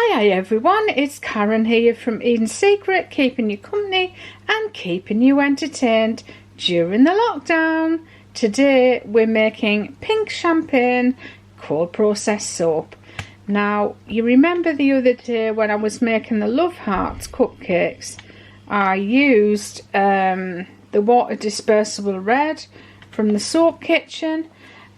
Hi everyone, it's Karen here from Eden Secret, keeping you company and keeping you entertained during the lockdown. Today we're making pink champagne cold process soap. Now you remember the other day when I was making the Love Hearts cupcakes, I used the water dispersible red from the soap kitchen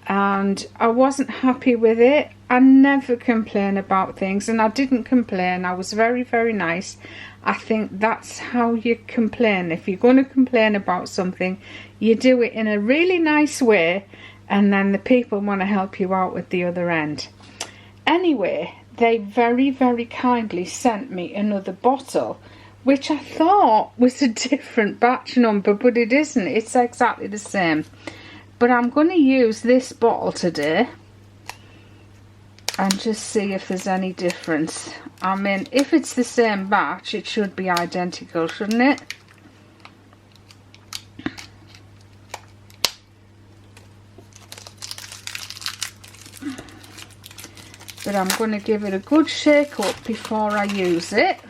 and I wasn't happy with it. I never complain about things, and I didn't complain. I was very, very nice. I think that's how you complain. If you're going to complain about something, you do it in a really nice way, and then the people want to help you out at the other end. Anyway, they very, very kindly sent me another bottle, which I thought was a different batch number, but it isn't. It's exactly the same. But I'm going to use this bottle today and just see if there's any difference. I mean, if it's the same batch, it should be identical, shouldn't it? But I'm going to give it a good shake up before I use it.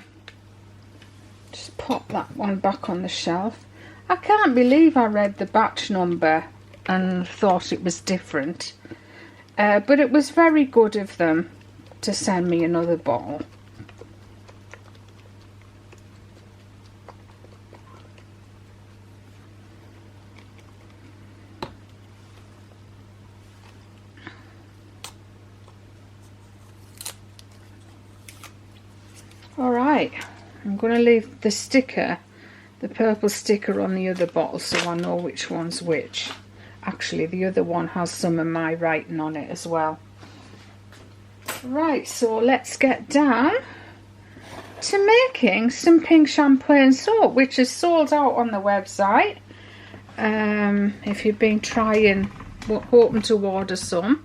Just pop that one back on the shelf. I can't believe I read the batch number and thought it was different. But it was very good of them to send me another bottle. Alright, I'm going to leave the sticker, the purple sticker on the other bottle so I know which one's which. Actually, the other one has some of my writing on it as well. Right, so let's get down to making some pink champagne soap, which is sold out on the website. If you've been trying, hoping to order some,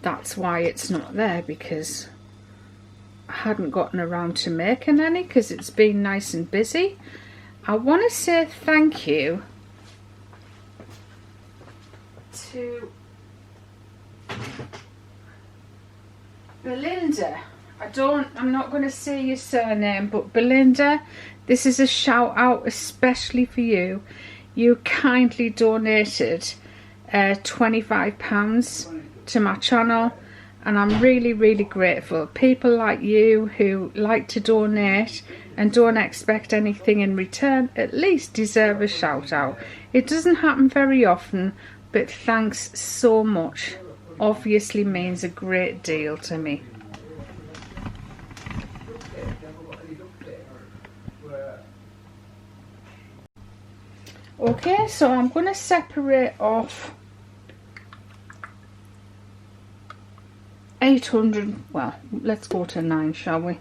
that's why it's not there, because I hadn't gotten around to making any because it's been nice and busy. I want to say thank you to Belinda. I'm not going to say your surname, but Belinda, this is a shout out especially for you. You kindly donated £25 to my channel, and I'm really, really grateful. People like you who like to donate and don't expect anything in return at least deserve a shout out. It doesn't happen very often, but thanks so much. Obviously means a great deal to me. Okay, so I'm going to separate off 800, well, let's go to 9, shall we?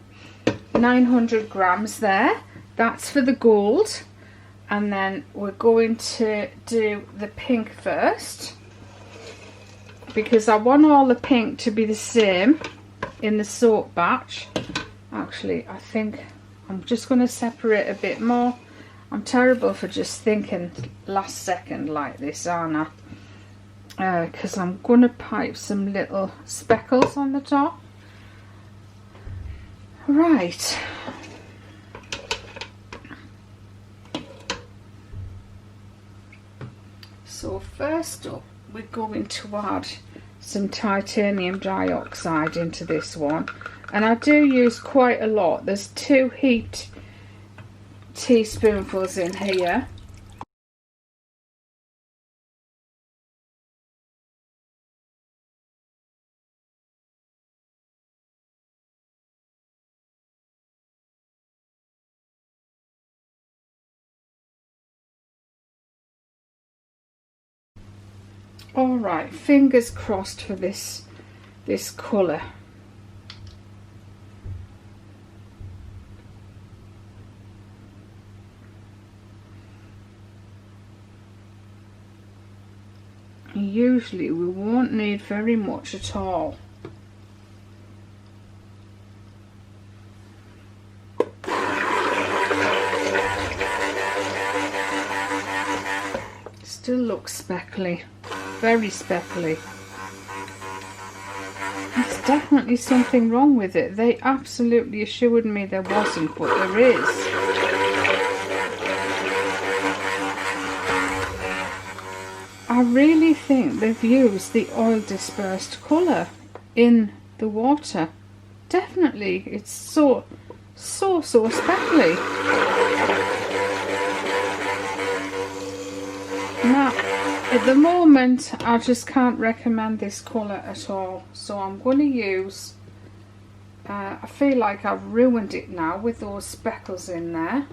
900 grams there. That's for the gold. And then we're going to do the pink first, because I want all the pink to be the same in the soap batch. Actually, I think I'm just going to separate a bit more. I'm terrible for just thinking last second like this, aren't I? Because I'm going to pipe some little speckles on the top. Right. So first up, we're going to add some titanium dioxide into this one, and I do use quite a lot. There's 2 heaped teaspoonfuls in here. Alright, fingers crossed for this colour. Usually we won't need very much at all. Still looks speckly. Very speckly. It's definitely something wrong with it. They absolutely assured me there wasn't, but there is. I really think they've used the oil dispersed colour in the water. Definitely, it's so speckly. Now, at the moment, I just can't recommend this colour at all. So I'm going to use, I feel like I've ruined it now with those speckles in there.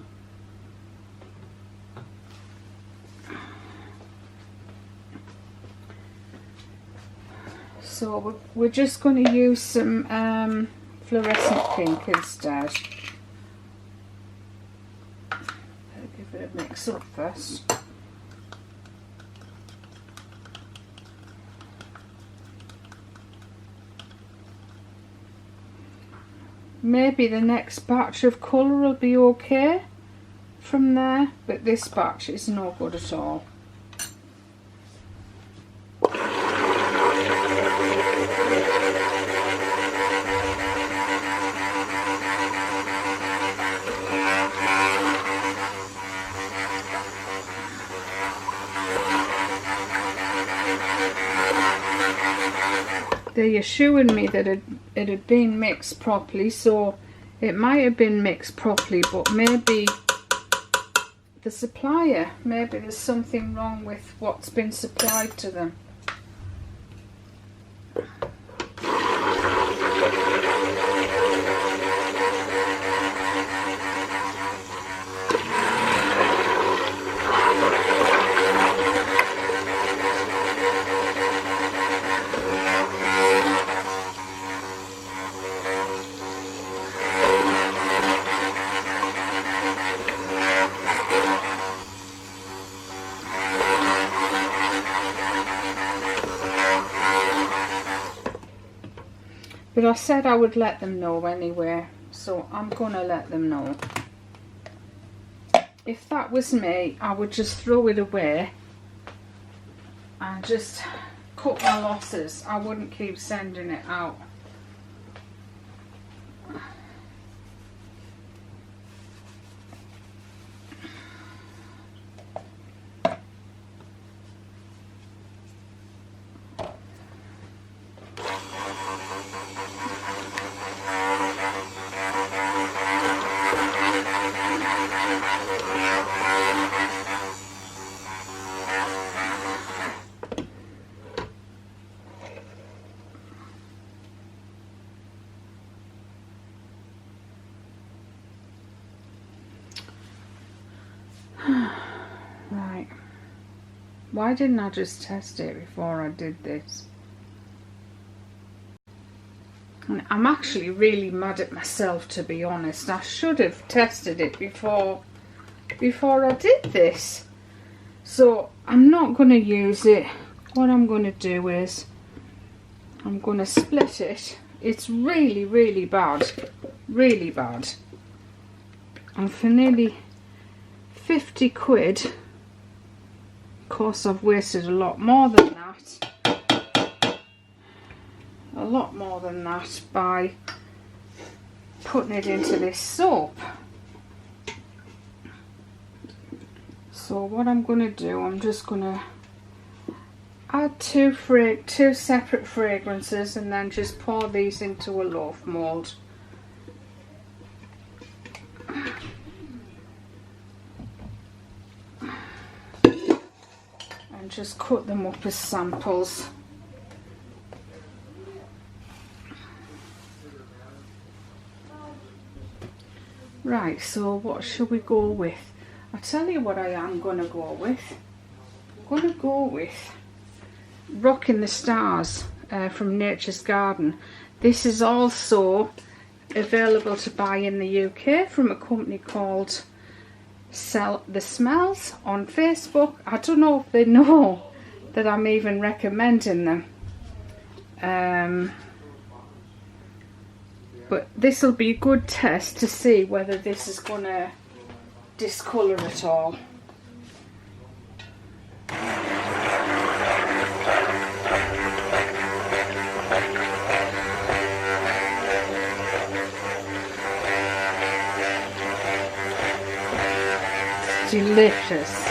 So we're just going to use some fluorescent pink instead. I'll give it a mix up first. Maybe the next batch of colour will be okay from there, but this batch is no good at all. They assured me that it had been mixed properly, so it might have been mixed properly, but maybe the supplier, maybe there's something wrong with what's been supplied to them. But I said I would let them know anyway, so I'm gonna let them know. If that was me, I would just throw it away and just cut my losses. I wouldn't keep sending it out. Right, why didn't I just test it before I did this? And I'm actually really mad at myself, to be honest. I should have tested it before I did this. So I'm not going to use it. What I'm going to do is I'm going to split it. It's really bad, really bad. And for nearly 50 quid, of course I've wasted a lot more than that. A lot more than that by putting it into this soap. So what I'm going to do, I'm just going to add two separate fragrances and then just pour these into a loaf mould. And just cut them up as samples. Right, so what should we go with? I'll tell you what I am going to go with. I'm going to go with Rocking the Stars from Nature's Garden. This is also available to buy in the UK from a company called Sell the Smells on Facebook. I don't know if they know that I'm even recommending them. But this will be a good test to see whether this is going to discolour at all. delicious.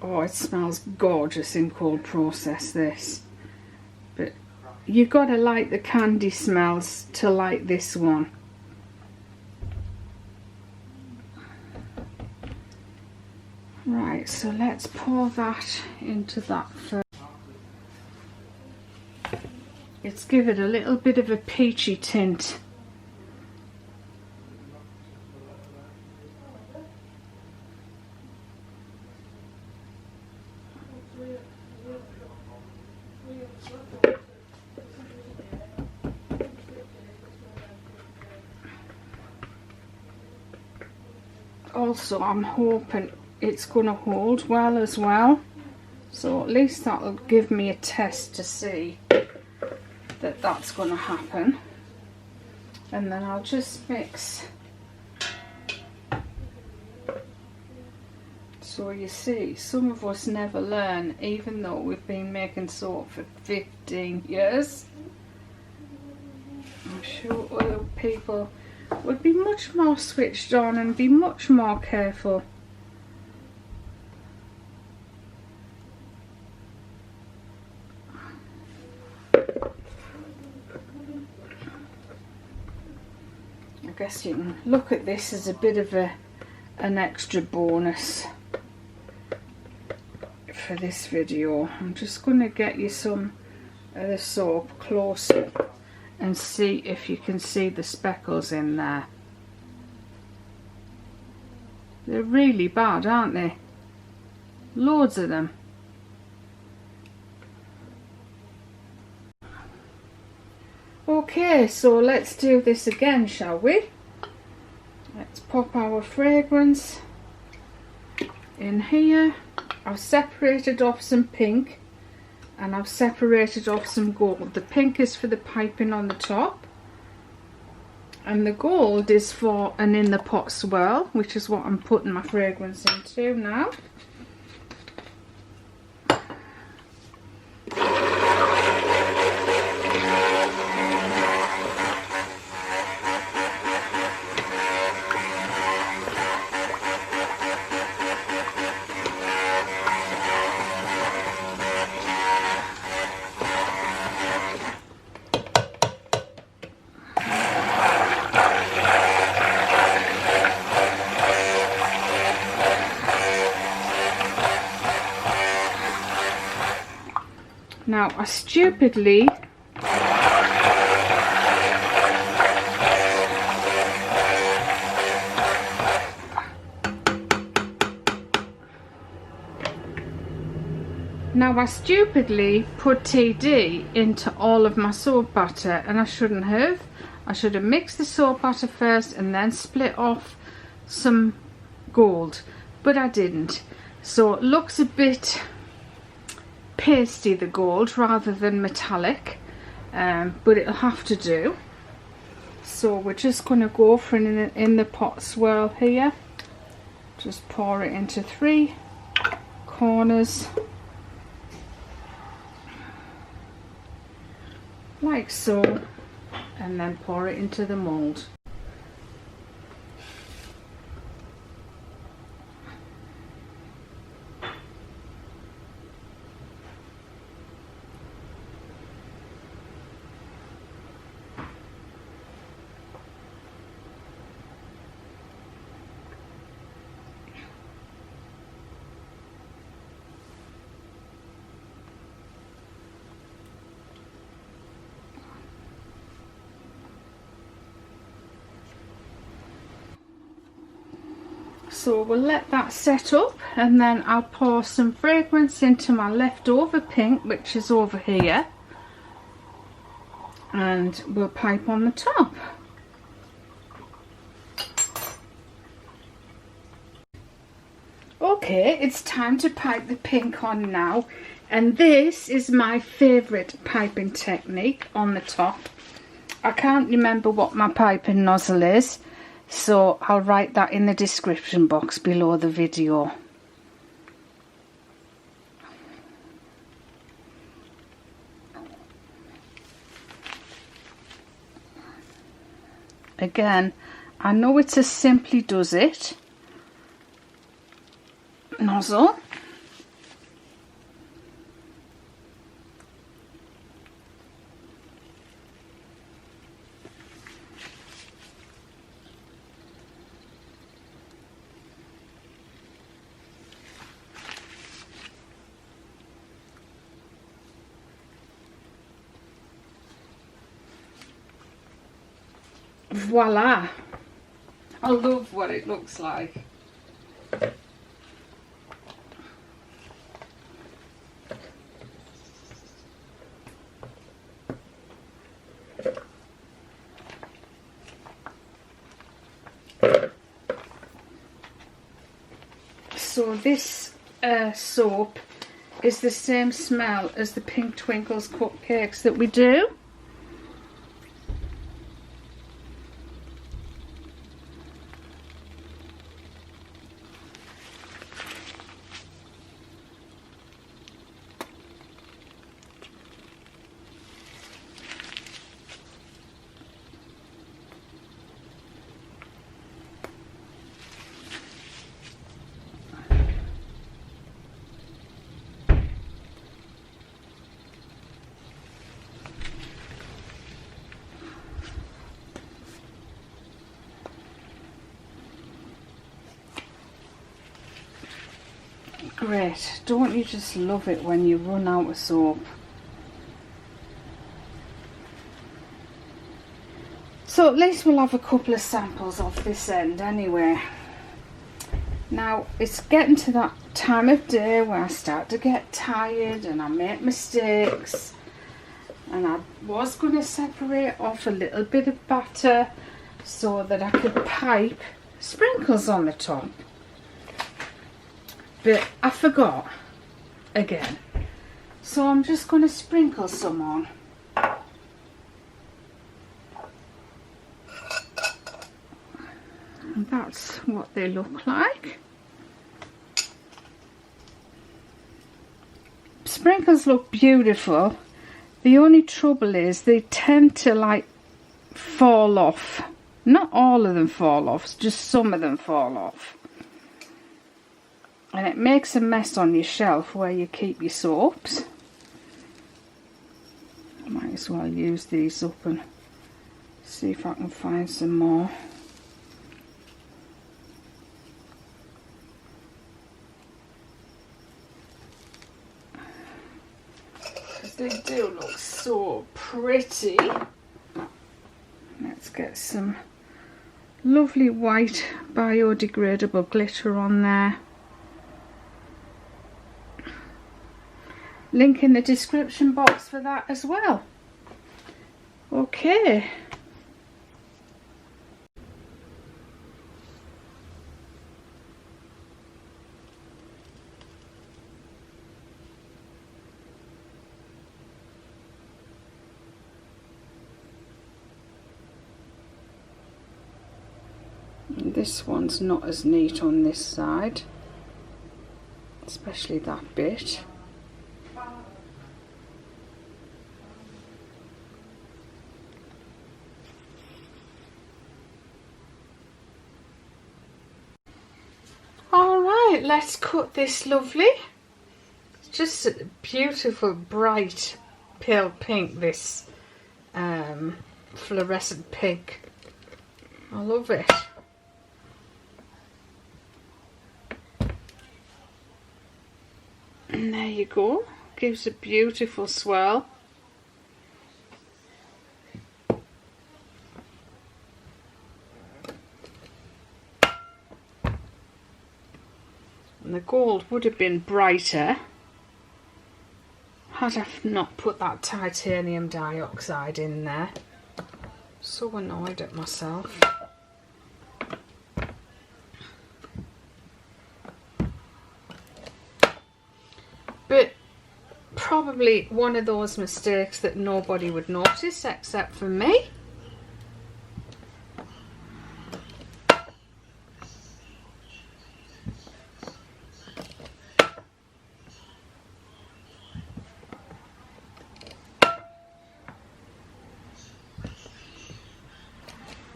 Oh, it smells gorgeous in cold process, this. But you've got to like the candy smells to like this one. Right, so let's pour that into that first. Let's give it a little bit of a peachy tint. Also, I'm hoping it's going to hold well as well, so at least that'll give me a test to see that that's going to happen. And then I'll just mix. So you see, some of us never learn, even though we've been making soap for 15 years. I'm sure other people would be much more switched on and be much more careful. I guess you can look at this as a bit of an extra bonus for this video. I'm just going to get you some of the soap close up and see if you can see the speckles in there. They're really bad, aren't they? Loads of them. Okay, so let's do this again, shall we? Let's pop our fragrance in here. I've separated off some pink and I've separated off some gold. The pink is for the piping on the top and the gold is for an in the pot swirl, which is what I'm putting my fragrance into now. Now I stupidly put TD into all of my soap butter, and I shouldn't have. I should have mixed the soap butter first and then split off some gold, but I didn't. So it looks a bit pasty, the gold, rather than metallic, but it'll have to do. So we're just going to go for an in the pot swirl here. Just pour it into 3 corners like so, and then pour it into the mold. So we'll let that set up, and then I'll pour some fragrance into my leftover pink, which is over here, and we'll pipe on the top. Okay, it's time to pipe the pink on now, and this is my favourite piping technique on the top. I can't remember what my piping nozzle is, so I'll write that in the description box below the video. Again, I know it's a Simply Does It nozzle. Voila! I love what it looks like. So this soap is the same smell as the Pink Twinkles cupcakes that we do. Great, don't you just love it when you run out of soap? So at least we'll have a couple of samples off this end anyway. Now it's getting to that time of day where I start to get tired and I make mistakes, and I was going to separate off a little bit of batter so that I could pipe sprinkles on the top. But I forgot again, so I'm just going to sprinkle some on. And that's what they look like. Sprinkles look beautiful. The only trouble is they tend to like fall off. Not all of them fall off, just some of them fall off. And it makes a mess on your shelf where you keep your soaps. I might as well use these up and see if I can find some more. Because they do look so pretty. Let's get some lovely white biodegradable glitter on there. Link in the description box for that as well. Okay. And this one's not as neat on this side, especially that bit. Alright, let's cut this lovely. It's just a beautiful bright pale pink, this fluorescent pink. I love it. And there you go, gives a beautiful swirl. And the gold would have been brighter had I not put that titanium dioxide in there. So annoyed at myself. But probably one of those mistakes that nobody would notice except for me.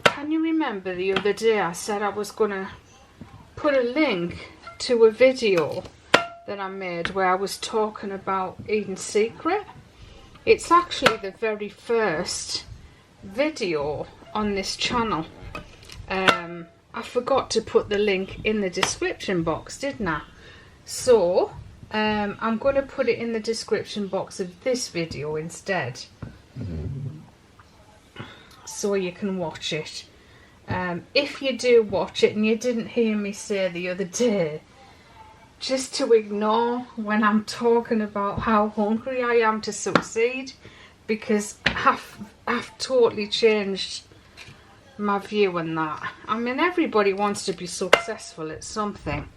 Can you remember the other day I said I was going to put a link to a video that I made where I was talking about Eden Secret. It's actually the very first video on this channel. I forgot to put the link in the description box, didn't I? So I'm going to put it in the description box of this video instead, so you can watch it. If you do watch it and you didn't hear me say the other day, just to ignore when I'm talking about how hungry I am to succeed, because I've totally changed my view on that. I mean, everybody wants to be successful at something.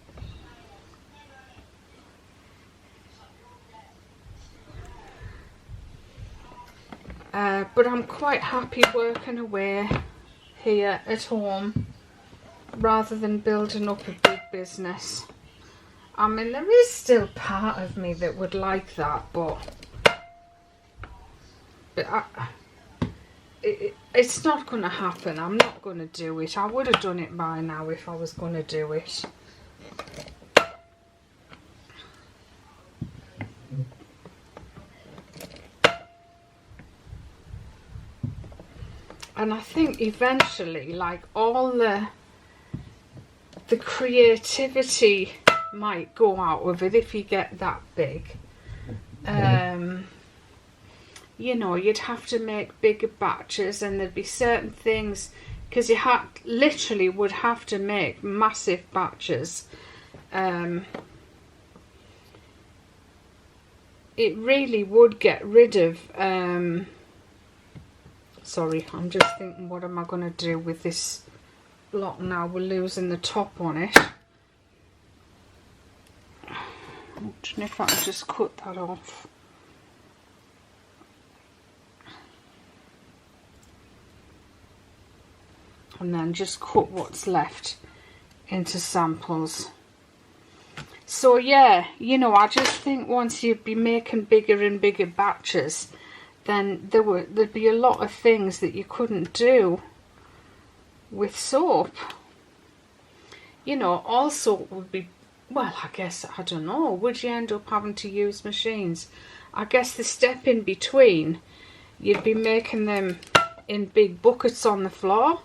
But I'm quite happy working away here at home rather than building up a big business. I mean, there is still part of me that would like that, but it's not going to happen. I'm not going to do it. I would have done it by now if I was going to do it. And I think eventually, like, all the creativity might go out of it if you get that big. You know, you'd have to make bigger batches, and there'd be certain things, because you literally would have to make massive batches. It really would get rid of sorry, I'm just thinking, what am I going to do with this block now? We're losing the top on it. I'm wondering if I can just cut that off. And then just cut what's left into samples. So yeah, you know, I just think once you'd be making bigger and bigger batches, then there'd be a lot of things that you couldn't do with soap. You know, all soap would be, well, I guess, I don't know, would you end up having to use machines? I guess the step in between, you'd be making them in big buckets on the floor,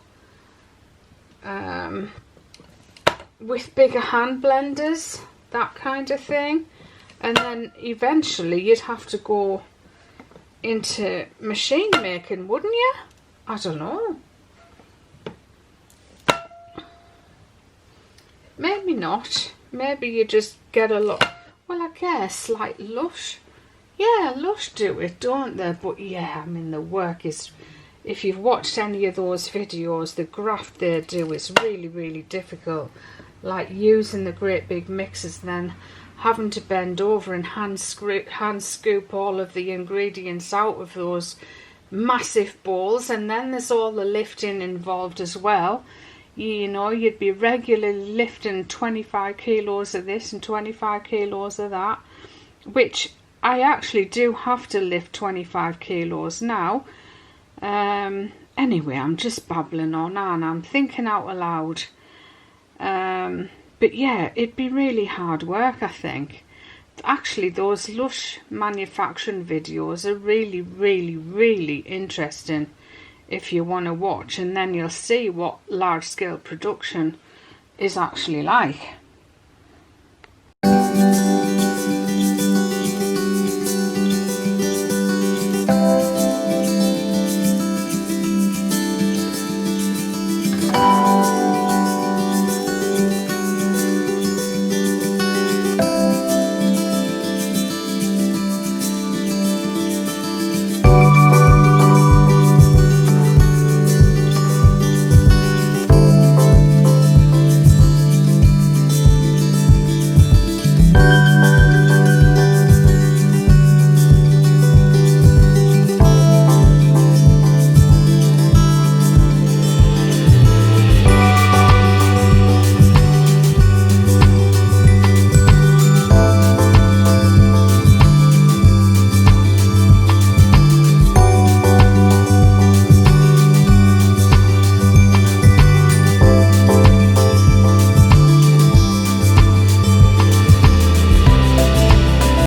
with bigger hand blenders, that kind of thing. And then eventually you'd have to go into machine making, wouldn't you? I don't know. Maybe not. Maybe you just get a lot. Well, I guess like Lush. Yeah, Lush do it, don't they? But yeah, I mean, the work is, if you've watched any of those videos, the graft they do is really, really difficult. Like using the great big mixers, then having to bend over and hand scoop all of the ingredients out of those massive bowls, and then there's all the lifting involved as well. You know, you'd be regularly lifting 25 kilos of this and 25 kilos of that, which I actually do have to lift 25 kilos now. Anyway, I'm just babbling on and I'm thinking out aloud. But yeah, it'd be really hard work, I think. Actually, those Lush manufacturing videos are really, really, really interesting if you want to watch, and then you'll see what large-scale production is actually like.